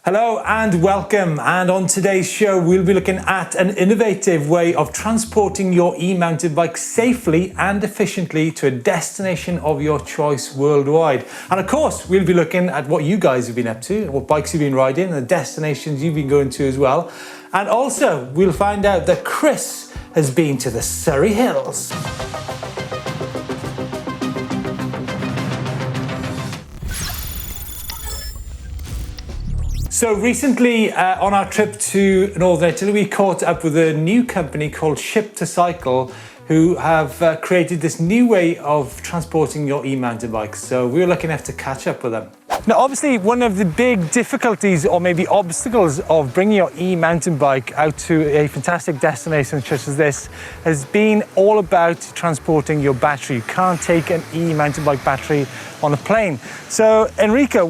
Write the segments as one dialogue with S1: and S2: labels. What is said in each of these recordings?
S1: Hello and welcome, and on today's show we'll be looking at an innovative way of transporting your e-mountain bike safely and efficiently to a destination of your choice worldwide. And of course we'll be looking at what you guys have been up to, what bikes you've been riding, and the destinations you've been going to as well. And also we'll find out that Chris has been to the Surrey Hills. So recently on our trip to Northern Italy, we caught up with a new company called Ship2Cycle, who have created this new way of transporting your e-mountain bikes. So we were lucky enough to catch up with them. Now, obviously, one of the big difficulties or maybe obstacles of bringing your e-mountain bike out to a fantastic destination such as this has been all about transporting your battery. You can't take an e-mountain bike battery on a plane. So, Enrico,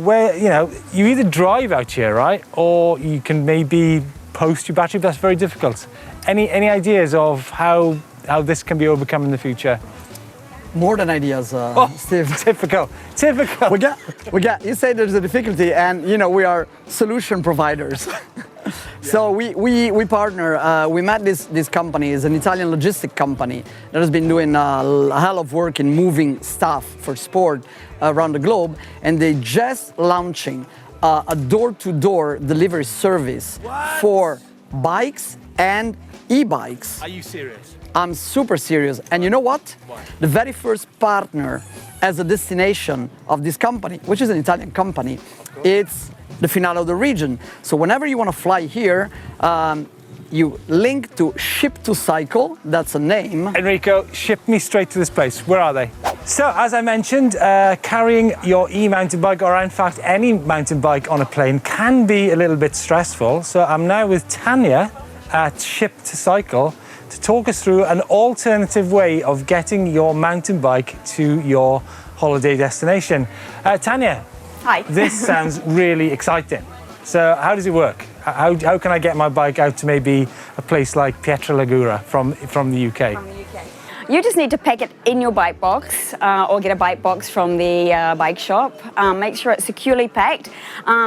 S1: you either drive out here, right? Or you can maybe post your battery, but that's very difficult. Any ideas of how this can be overcome in the future?
S2: More than ideas, Steve.
S1: Typical.
S2: We get. You say there's a difficulty, and we are solution providers. So we partner. We met this company. It's an Italian logistic company that has been doing a hell of work in moving stuff for sport around the globe, and they just launching a door-to-door delivery service for bikes and e-bikes.
S1: Are you serious?
S2: I'm super serious. And you know what? The very first partner as a destination of this company, which is an Italian company, it's the finale of the region. So whenever you want to fly here, you link to Ship2Cycle, that's a name.
S1: Enrico, ship me straight to this place. Where are they? So, as I mentioned, carrying your e-mountain bike, or in fact any mountain bike on a plane, can be a little bit stressful. So I'm now with Tanya at Ship2Cycle to talk us through an alternative way of getting your mountain bike to your holiday destination. Tanya.
S3: Hi.
S1: This sounds really exciting. So how does it work? How can I get my bike out to maybe a place like Pietralegura from the UK?
S3: From the UK. You just need to pack it in your bike box or get a bike box from the bike shop. Make sure it's securely packed.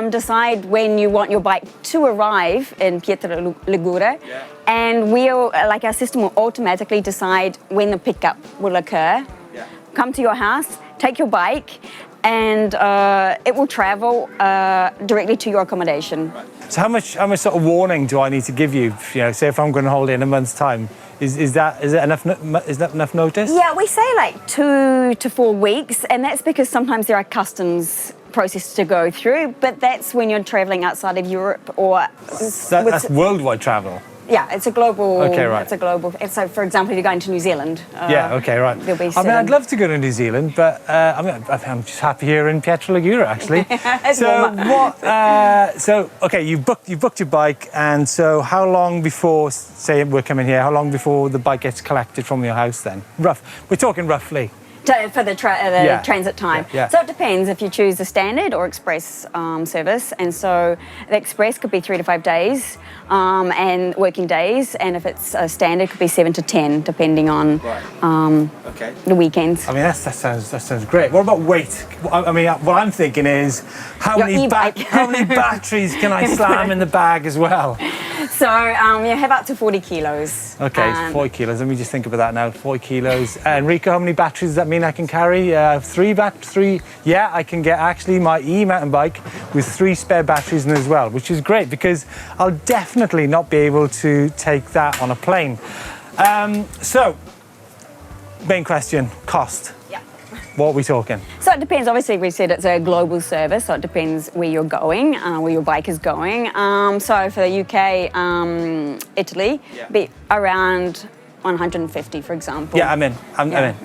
S3: Decide when you want your bike to arrive in Pietralegura. Yeah. And our system will automatically decide when the pickup will occur. Yeah. Come to your house, take your bike, and it will travel directly to your accommodation.
S1: Right. So how much sort of warning do I need to give you? Say if I'm going on holiday in a month's time, is that enough notice?
S3: Yeah, we say like 2 to 4 weeks, and that's because sometimes there are customs processes to go through, but that's when you're traveling outside of Europe or
S1: that's worldwide travel.
S3: Yeah, it's a global.
S1: Okay, right.
S3: It's a global. So, for example, if you're going to New Zealand.
S1: Yeah. Okay. Right.
S3: There'll be
S1: I'd love to go to New Zealand, but I'm just happy here in Pietralegura, actually. Okay, you've booked your bike, and so how long before, say, we're coming here? How long before the bike gets collected from your house? Then, we're talking roughly.
S3: For the transit time.
S1: Yeah.
S3: So it depends if you choose the standard or express service, and so the express could be 3 to 5 days and working days, and if it's a standard, it could be 7 to 10, depending on the weekends.
S1: I mean, that sounds great. What about weight? I mean, what I'm thinking is how many batteries can I slam in the bag as well?
S3: So you have up to 40 kilos.
S1: Okay, 40 kilos. Let me just think about that now. 40 kilos. Enrico, how many batteries does that mean I can carry? 3? Yeah, I can get actually my e-mountain bike with 3 spare batteries in as well, which is great because I'll definitely not be able to take that on a plane. So, main question, cost. Yeah. What are we talking?
S3: So it depends. Obviously, we said it's a global service, so it depends where you're going, where your bike is going. So for the UK, Italy, be around 150, for example.
S1: Yeah, I'm in.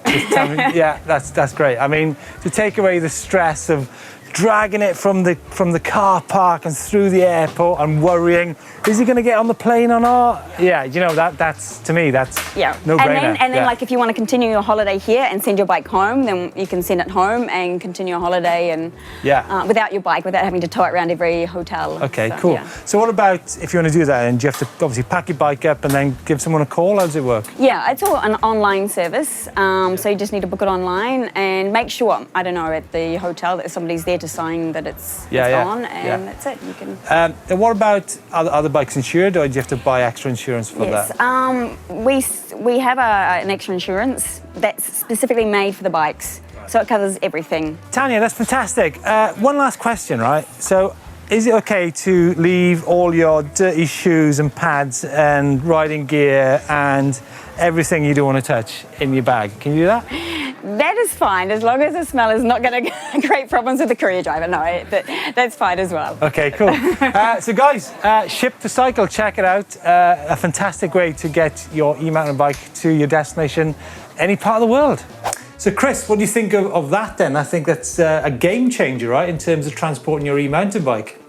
S1: Just tell me, yeah, that's great. I mean, to take away the stress of dragging it from the car park and through the airport and worrying, is he going to get on the plane or not? Yeah, that's to me, that's no-brainer.
S3: And then like if you want to continue your holiday here and send your bike home, then you can send it home and continue your holiday and without your bike, without having to tow it around every hotel.
S1: Okay, cool. Yeah. So what about if you want to do that, and do you have to obviously pack your bike up and then give someone a call? How does it work?
S3: Yeah, it's all an online service. So you just need to book it online and make sure, I don't know, at the hotel that somebody's there to sign that it's
S1: Yeah,
S3: on, and that's it. You can.
S1: And what about other bikes insured, or do you have to buy extra insurance for that?
S3: We have an extra insurance that's specifically made for the bikes, so it covers everything.
S1: Tanya, that's fantastic. One last question, right? So, is it okay to leave all your dirty shoes and pads and riding gear and everything you don't want to touch in your bag? Can you do that?
S3: That is fine, as long as the smell is not going to create problems with the courier driver. No, that's fine as well.
S1: Okay, cool. So guys, Ship to Cycle, check it out. A fantastic way to get your e-mountain bike to your destination, any part of the world. So Chris, what do you think of that then? I think that's a game changer, right, in terms of transporting your e-mountain bike.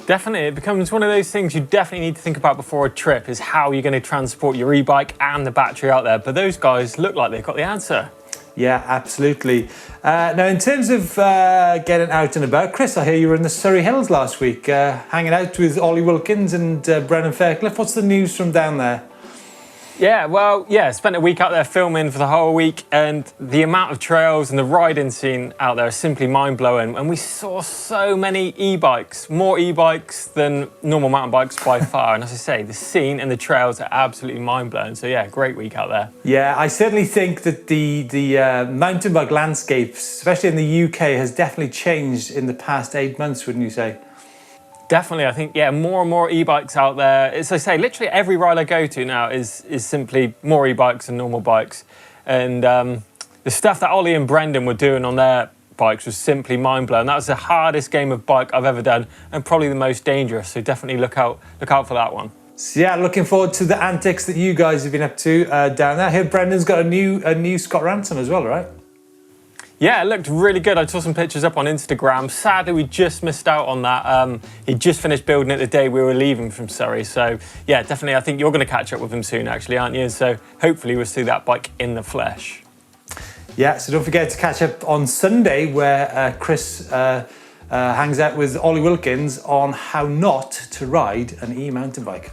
S4: Definitely, it becomes one of those things you definitely need to think about before a trip, is how you're going to transport your e-bike and the battery out there. But those guys look like they've got the answer.
S1: Yeah, absolutely. Now, in terms of getting out and about, Chris, I hear you were in the Surrey Hills last week, hanging out with Ollie Wilkins and Brennan Fairclough. What's the news from down there?
S4: Yeah, well, spent a week out there filming for the whole week, and the amount of trails and the riding scene out there is simply mind-blowing. And we saw so many e-bikes, more e-bikes than normal mountain bikes by far. And as I say, the scene and the trails are absolutely mind-blowing. So yeah, great week out there.
S1: Yeah, I certainly think that the mountain bike landscape, especially in the UK, has definitely changed in the past 8 months, wouldn't you say?
S4: Definitely, I think, more and more e-bikes out there. As I say, literally every ride I go to now is simply more e-bikes than normal bikes. And the stuff that Ollie and Brendan were doing on their bikes was simply mind-blowing. That was the hardest game of bike I've ever done, and probably the most dangerous. So definitely look out for that one.
S1: So yeah, looking forward to the antics that you guys have been up to down there. I hear Brendan's got a new Scott Ransom as well, right?
S4: Yeah, it looked really good. I saw some pictures up on Instagram. Sadly, we just missed out on that. He just finished building it the day we were leaving from Surrey. So yeah, definitely, I think you're going to catch up with him soon, actually, aren't you? So hopefully we'll see that bike in the flesh.
S1: Yeah, so don't forget to catch up on Sunday, where Chris hangs out with Ollie Wilkins on how not to ride an e-mountain bike.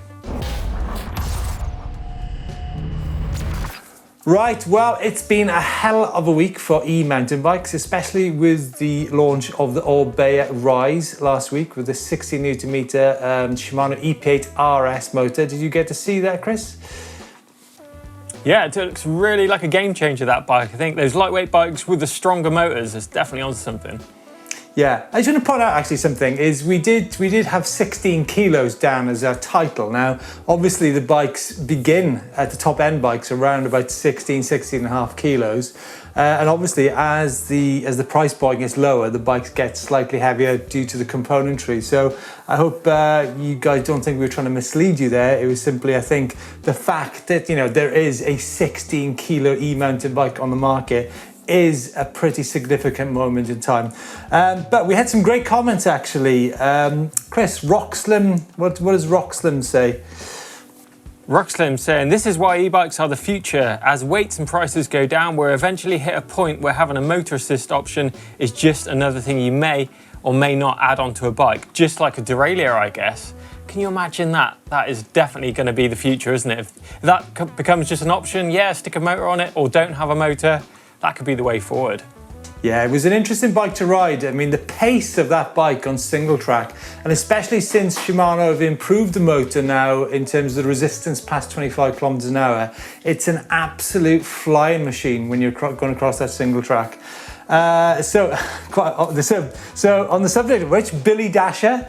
S1: Right, well, it's been a hell of a week for e-mountain bikes, especially with the launch of the Orbea Rise last week with the 60 Newton meter Shimano EP8 RS motor. Did you get to see that, Chris?
S4: Yeah, it looks really like a game changer, that bike. I think those lightweight bikes with the stronger motors is definitely onto something.
S1: Yeah, I just want to point out actually something is we did have 16 kilos down as our title. Now, obviously the bikes begin at the top end bikes around about 16 and a half kilos. And obviously as the price point gets lower, the bikes get slightly heavier due to the componentry. So I hope you guys don't think we were trying to mislead you there. It was simply, I think, the fact that, there is a 16 kilo e-mountain bike on the market is a pretty significant moment in time. But we had some great comments actually. Chris, Rockslim, what does Rockslim say?
S4: Rockslim saying, this is why e-bikes are the future. As weights and prices go down, we'll eventually hit a point where having a motor assist option is just another thing you may or may not add onto a bike, just like a derailleur, I guess. Can you imagine that? That is definitely going to be the future, isn't it? If that becomes just an option, yeah, stick a motor on it or don't have a motor, that could be the way forward.
S1: Yeah, it was an interesting bike to ride. I mean, the pace of that bike on single track, and especially since Shimano have improved the motor now in terms of the resistance past 25 kilometers an hour, it's an absolute flying machine when you're going across that single track. So on the subject of which, Billy Dasher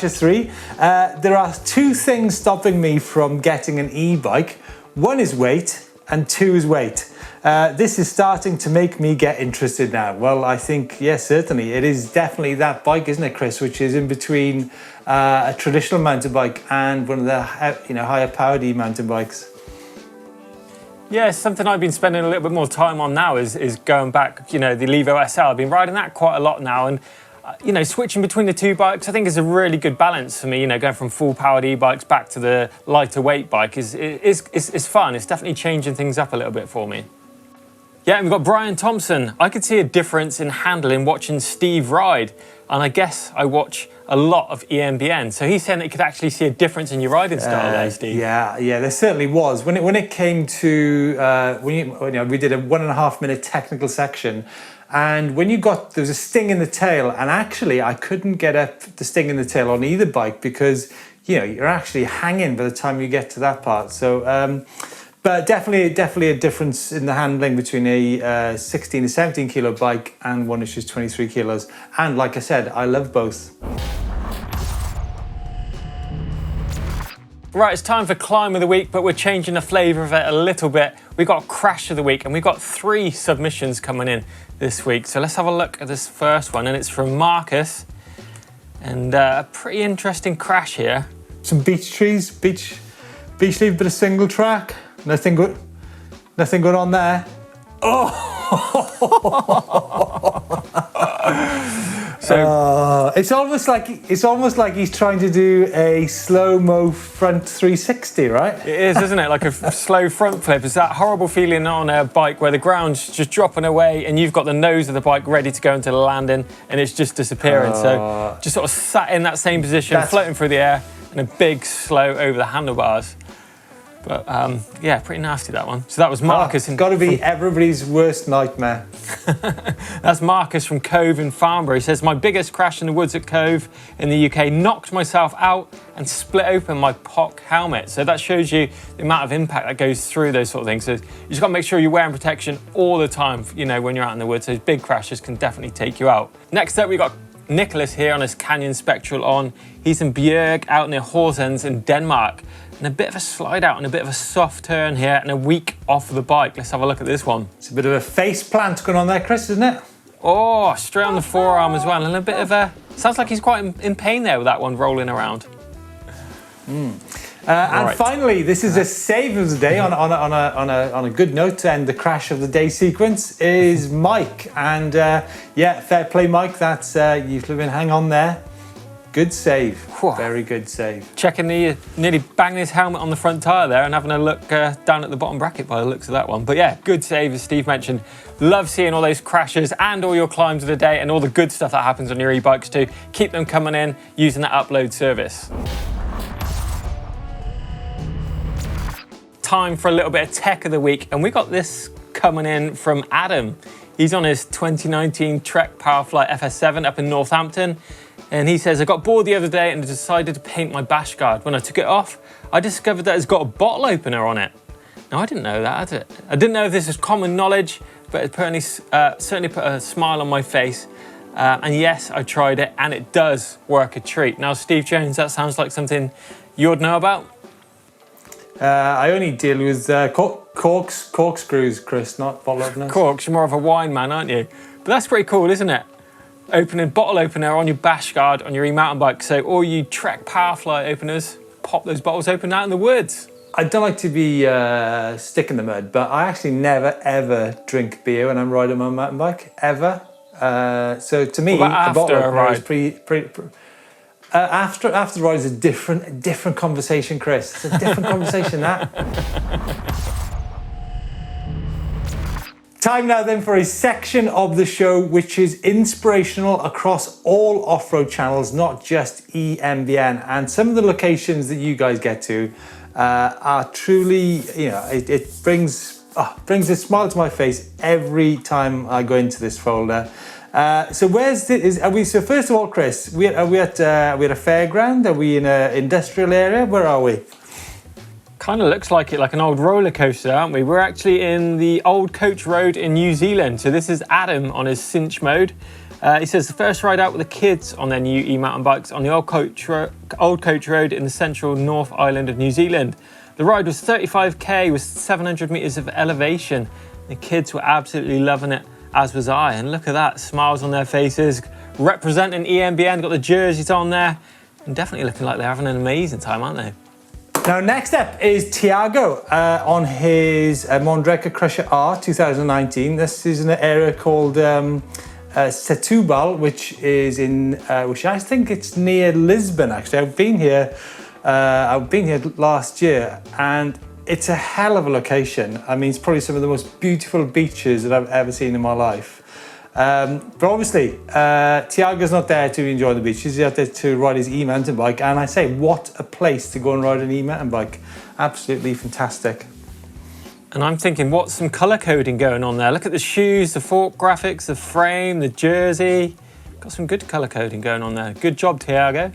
S1: 3, there are two things stopping me from getting an e-bike. One is weight and two is weight. This is starting to make me get interested now. Well, I think, yes, certainly. It is definitely that bike, isn't it, Chris, which is in between a traditional mountain bike and one of the higher powered e-mountain bikes.
S4: Yeah, something I've been spending a little bit more time on now is going back, the Levo SL. I've been riding that quite a lot now, and switching between the two bikes, I think is a really good balance for me. Going from full powered e-bikes back to the lighter weight bike is fun. It's definitely changing things up a little bit for me. Yeah, and we've got Brian Thompson. I could see a difference in handling watching Steve ride, and I guess I watch a lot of EMBN. So he's saying that you could actually see a difference in your riding style there, Steve. Yeah,
S1: there certainly was. When it came to we did a 1.5 minute technical section, And when there was a sting in the tail, and actually I couldn't get up the sting in the tail on either bike because, you're actually hanging by the time you get to that part. So, but definitely a difference in the handling between a 16 to 17 kilo bike and one which is 23 kilos. And like I said, I love both.
S4: Right, it's time for Climb of the Week, but we're changing the flavour of it a little bit. We've got Crash of the Week, and we've got 3 submissions coming in this week. So let's have a look at this first one, and it's from Marcus. And a pretty interesting crash here.
S1: Some beach trees, beach leave, bit of single track. Nothing good on there. So it's almost like he's trying to do a slow-mo front 360, right?
S4: It is, isn't it? Like a slow front flip. It's that horrible feeling on a bike where the ground's just dropping away and you've got the nose of the bike ready to go into the landing and it's just disappearing. So just sort of sat in that same position, floating through the air and a big slow over the handlebars. But yeah, pretty nasty, that one. So that was Marcus.
S1: It's got to be everybody's worst nightmare.
S4: That's Marcus from Cove in Farnborough. He says, my biggest crash in the woods at Cove in the UK, knocked myself out and split open my POC helmet. So that shows you the amount of impact that goes through those sort of things. So you just got to make sure you're wearing protection all the time, when you're out in the woods. Those big crashes can definitely take you out. Next up, we've got Nicholas here on his Canyon Spectral on. He's in Bjerg out near Horsens in Denmark. And a bit of a slide out and a bit of a soft turn here and a week off of the bike. Let's have a look at this one.
S1: It's a bit of a face plant going on there, Chris, isn't it?
S4: Oh, straight on the forearm as well. And a bit of a... Sounds like he's quite in pain there with that one rolling around.
S1: And finally, this is a save of the day on a good note, and the crash of the day sequence is Mike. And yeah, fair play, Mike. That's you've been hang on there. Good save. Whew. Very good save.
S4: Checking nearly banging his helmet on the front tyre there and having a look down at the bottom bracket by the looks of that one. But yeah, good save, as Steve mentioned. Love seeing all those crashes and all your climbs of the day and all the good stuff that happens on your e-bikes too. Keep them coming in using that upload service. Time for a little bit of tech of the week, and we got this coming in from Adam. He's on his 2019 Trek Powerfly FS7 up in Northampton. And he says, I got bored the other day and decided to paint my bash guard. When I took it off, I discovered that it's got a bottle opener on it. Now, I didn't know that, had it? I didn't know if this was common knowledge, but it certainly put a smile on my face. And yes, I tried it, and it does work a treat. Now, Steve Jones, that sounds like something you'd know about?
S1: I only deal with corkscrews, Chris, not bottle openers.
S4: Corks, you're more of a wine man, aren't you? But that's pretty cool, isn't it? Bottle opener on your bash guard on your e-mountain bike. So all you Trek Powerfly openers, pop those bottles open out in the woods.
S1: I don't like to be stick in the mud, but I actually never ever drink beer when I'm riding my mountain bike, ever. So to me, the bottle opener is pretty after the ride is a different conversation, Chris. It's a different conversation, that. Time now then for a section of the show which is inspirational across all off-road channels, not just EMBN. And some of the locations that you guys get to are truly, it brings a smile to my face every time I go into this folder. So so first of all, Chris, are we at a fairground? Are we in an industrial area? Where are we?
S4: Kind of looks like it, like an old roller coaster, aren't we? We're actually in the Old Coach Road in New Zealand. So this is Adam on his cinch mode. He says the first ride out with the kids on their new e-mountain bikes on the Old Coach Road in the central North Island of New Zealand. The ride was 35k with 700 metres of elevation. The kids were absolutely loving it, as was I. And look at that, smiles on their faces, representing EMBN, got the jerseys on there, and definitely looking like they're having an amazing time, aren't they?
S1: Now, next up is Tiago on his Mondreka Crusher R 2019. This is in an area called Setúbal, which is which I think it's near Lisbon. Actually, I've been here last year, and it's a hell of a location. I mean, it's probably some of the most beautiful beaches that I've ever seen in my life. But obviously, Tiago's not there to enjoy the beach. He's out there to ride his e-mountain bike. And I say, what a place to go and ride an e-mountain bike. Absolutely fantastic.
S4: And I'm thinking, what's some colour coding going on there? Look at the shoes, the fork graphics, the frame, the jersey. Got some good colour coding going on there. Good job, Tiago.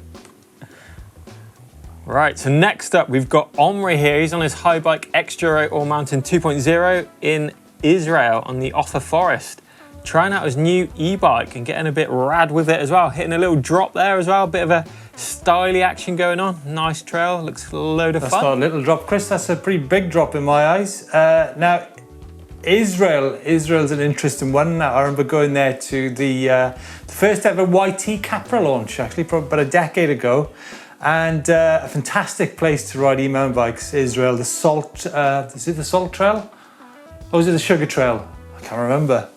S4: Right, so next up we've got Omri here. He's on his high bike X-Duro All Mountain 2.0 in Israel on the Offa Forest. Trying out his new e-bike and getting a bit rad with it as well. Hitting a little drop there as well. Bit of a styly action going on. Nice trail, looks a load of fun.
S1: That's not a little drop, Chris. That's a pretty big drop in my eyes. Now, Israel's an interesting one. Now, I remember going there to the first ever YT Capra launch, actually, probably about a decade ago. And a fantastic place to ride e-mountain bikes, Israel. The Salt, is it the Salt Trail? Or was it the Sugar Trail? I can't remember.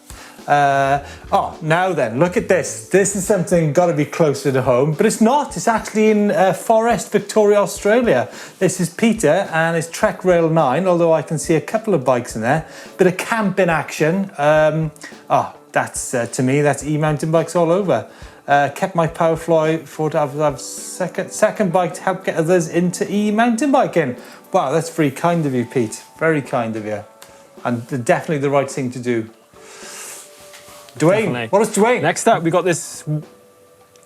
S1: Now then, look at this. This is something got to be closer to home, but it's not. It's actually in Forest, Victoria, Australia. This is Peter and his Trek Rail 9, although I can see a couple of bikes in there. Bit of camping action. That's, to me, that's e-mountain bikes all over. Kept my Powerfly for to have second bike to help get others into e-mountain biking. Wow, that's very kind of you, Pete. Very kind of you. And definitely the right thing to do. Dwayne,
S4: Definitely.
S1: What is Dwayne?
S4: Next up, we got this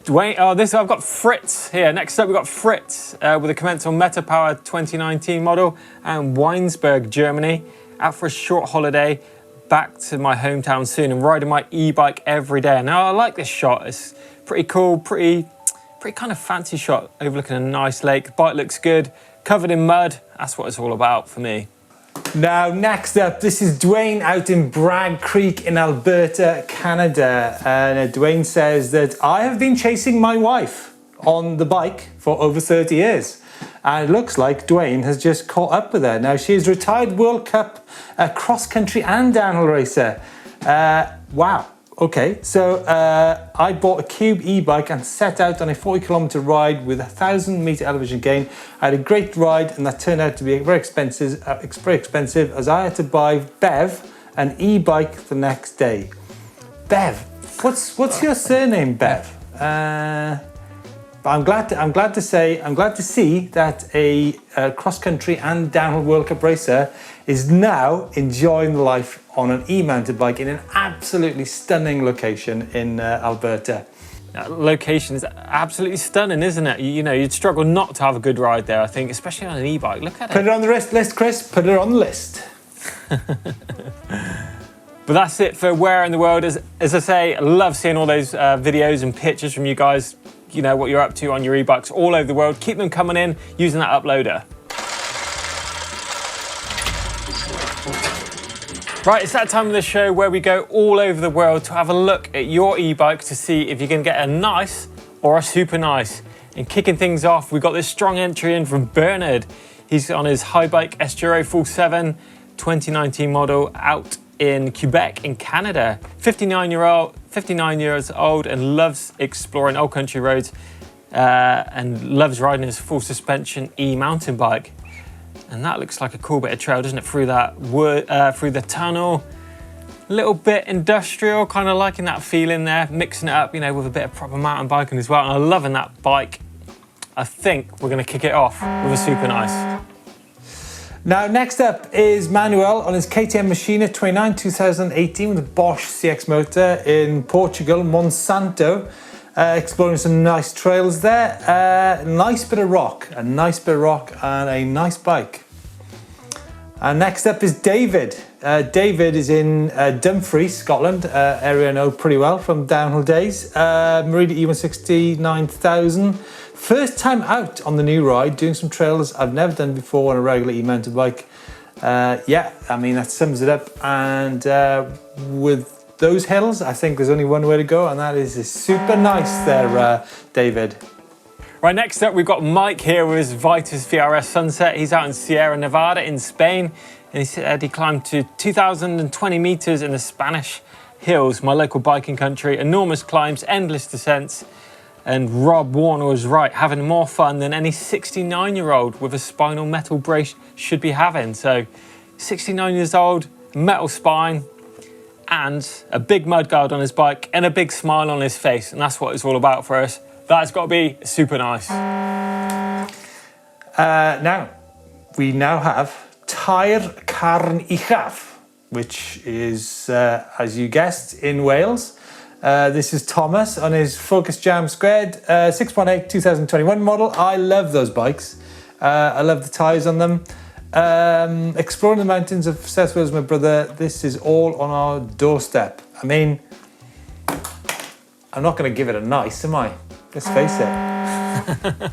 S4: Dwayne. I've got Fritz here. Next up, we got Fritz with a Commensal Meta Power 2019 model and Weinsberg, Germany. Out for a short holiday, back to my hometown soon, and riding my e-bike every day. Now, I like this shot. It's pretty cool, pretty kind of fancy shot overlooking a nice lake. The bike looks good, covered in mud. That's what it's all about for me.
S1: Now, next up, this is Dwayne out in Bragg Creek in Alberta, Canada. And Dwayne says that I have been chasing my wife on the bike for over 30 years. And it looks like Dwayne has just caught up with her. Now, she is a retired World Cup cross-country and downhill racer. Wow. Okay, so I bought a Cube e-bike and set out on a 40-kilometer ride with a 1,000-meter elevation gain. I had a great ride, and that turned out to be very expensive as I had to buy Bev an e-bike the next day. Bev, what's your surname, Bev? But I'm glad to see that a cross-country and downhill World Cup racer is now enjoying life on an e-mountain bike in an absolutely stunning location in Alberta.
S4: That location is absolutely stunning, isn't it? You know, you'd struggle not to have a good ride there, I think, especially on an e-bike. Look at it.
S1: Put it on the list, Chris. Put it on the list.
S4: But that's it for Where in the World. As I say, I love seeing all those videos and pictures from you guys. You know, what you're up to on your e-bikes all over the world. Keep them coming in using that uploader. Right, it's that time of the show where we go all over the world to have a look at your e-bike to see if you can get a nice or a super nice. And kicking things off, we've got this strong entry in from Bernard. He's on his high bike X-Duro Full 7 2019 model out in Quebec in Canada. 59 years old and loves exploring old country roads and loves riding his full suspension e-mountain bike. And that looks like a cool bit of trail, doesn't it? Through the tunnel. A little bit industrial, kind of liking that feeling there, mixing it up, you know, with a bit of proper mountain biking as well. And I'm loving that bike. I think we're going to kick it off with a super nice.
S1: Now, next up is Manuel on his KTM Machina 29 2018 with a Bosch CX motor in Portugal, Monsanto. Exploring some nice trails there. Nice bit of rock and a nice bike. And next up is David. David is in Dumfries, Scotland, area I know pretty well from downhill days. Merida E160 9000. First time out on the new ride, doing some trails I've never done before on a regular e-mountain bike. Yeah, I mean, that sums it up. And with those hills, I think there's only one way to go, and that is super nice there, David.
S4: Right, next up, we've got Mike here with his Vitus VRS Sunset. He's out in Sierra Nevada in Spain, and he said he climbed to 2,020 meters in the Spanish hills, my local biking country. Enormous climbs, endless descents. And Rob Warner was right, having more fun than any 69-year-old with a spinal metal brace should be having. So, 69 years old, metal spine, and a big mudguard on his bike, and a big smile on his face. And that's what it's all about for us. That's got to be super nice.
S1: Now, we now have Tyre Carn Uchaf, which is, as you guessed, in Wales. This is Thomas on his Focus Jam Squared 618 2021 model. I love those bikes. I love the tyres on them. Exploring the mountains of South Wales, my brother. This is all on our doorstep. I mean, I'm not going to give it a nice, am I? Let's face it.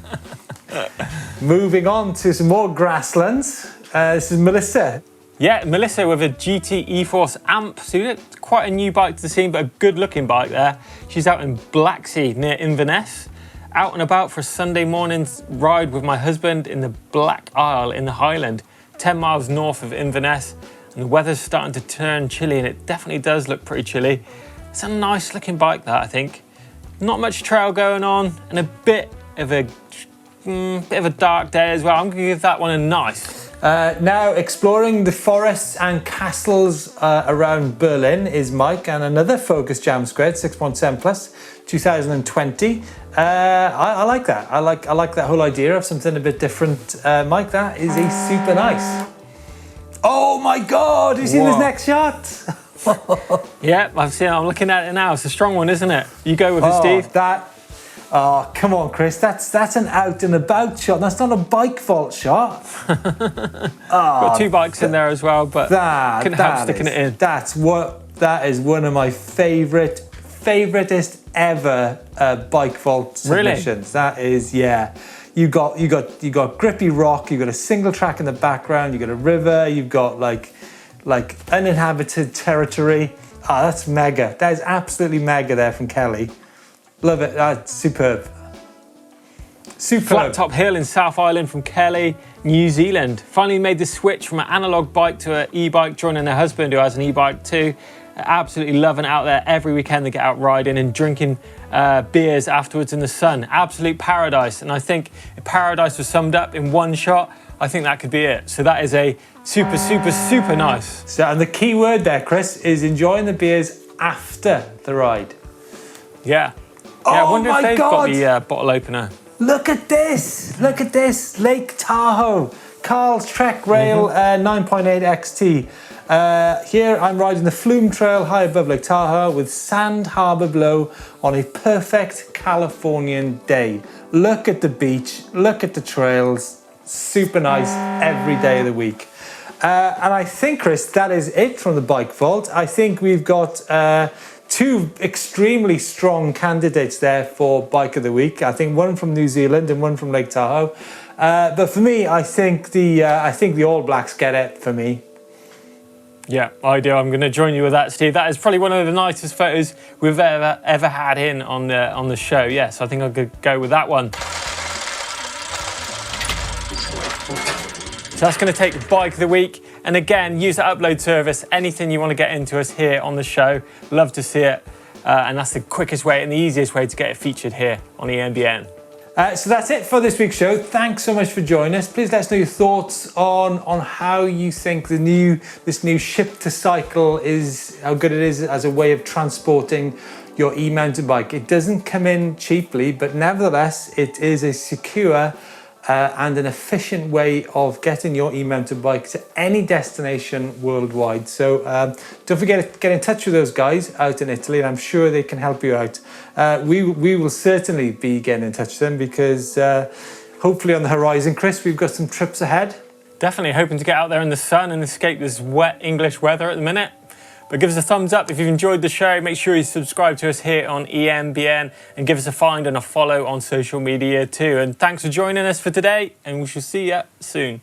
S1: Moving on to some more grasslands. This is Melissa.
S4: Yeah, Melissa with a GT E-Force Amp. So it's quite a new bike to the scene, but a good looking bike there. She's out in Blacksea near Inverness. Out and about for a Sunday morning's ride with my husband in the Black Isle in the Highland, 10 miles north of Inverness. And the weather's starting to turn chilly, and it definitely does look pretty chilly. It's a nice looking bike, that, I think. Not much trail going on, and a bit of a dark day as well. I'm going to give that one a nice.
S1: Now exploring the forests and castles around Berlin is Mike, and another Focus Jam Squared 6.7 Plus 2020. I like that. I like that whole idea of something a bit different. Mike, that is a super nice. Oh my God! You seen this next shot?
S4: Yeah, I've seen it. I'm looking at it now. It's a strong one, isn't it? You go with it, Steve.
S1: Oh, come on, Chris. That's an out and about shot. That's not a bike vault shot.
S4: Got two bikes in there as well, but couldn't help sticking it in.
S1: That is one of my favoritist ever bike vault submissions.
S4: Really?
S1: That is, yeah. You got grippy rock. You got a single track in the background. You got a river. You've got like uninhabited territory. Ah, that's mega. That is absolutely mega there from Kelly. Love it. That's superb.
S4: Flat top hill in South Island from Kelly, New Zealand. Finally made the switch from an analogue bike to an e-bike, joining her husband who has an e-bike too. Absolutely loving it out there. Every weekend they get out riding and drinking beers afterwards in the sun. Absolute paradise. And I think if paradise was summed up in one shot, I think that could be it. So that is a super, super, super nice.
S1: So, and the key word there, Chris, is enjoying the beers after the ride.
S4: Yeah.
S1: Oh,
S4: I wonder if they've
S1: God.
S4: got the bottle opener.
S1: Look at this. Look at this. Lake Tahoe. Carl's Trek Rail 9.8 XT. Here I'm riding the Flume Trail high above Lake Tahoe with Sand Harbor below on a perfect Californian day. Look at the beach. Look at the trails. Super nice every day of the week. And I think, Chris, that is it from the Bike Vault. I think we've got two extremely strong candidates there for Bike of the Week. I think one from New Zealand and one from Lake Tahoe. But for me, I think the All Blacks get it for me.
S4: Yeah, I do. I'm going to join you with that, Steve. That is probably one of the nicest photos we've ever had in on the show. Yes, I think I'll go with that one. So that's going to take the Bike of the Week. And again, use the upload service. Anything you want to get into us here on the show, love to see it. And that's the quickest way and the easiest way to get it featured here on EMBN.
S1: So that's it for this week's show. Thanks so much for joining us. Please let us know your thoughts on how you think this new Ship to Cycle is, how good it is as a way of transporting your e-mountain bike. It doesn't come in cheaply, but nevertheless, it is a secure and an efficient way of getting your e-mountain bike to any destination worldwide. So don't forget to get in touch with those guys out in Italy, and I'm sure they can help you out. We will certainly be getting in touch with them because hopefully on the horizon, Chris, we've got some trips ahead.
S4: Definitely hoping to get out there in the sun and escape this wet English weather at the minute. But give us a thumbs up if you've enjoyed the show. Make sure you subscribe to us here on EMBN and give us a find and a follow on social media too. And thanks for joining us for today, and we shall see you soon.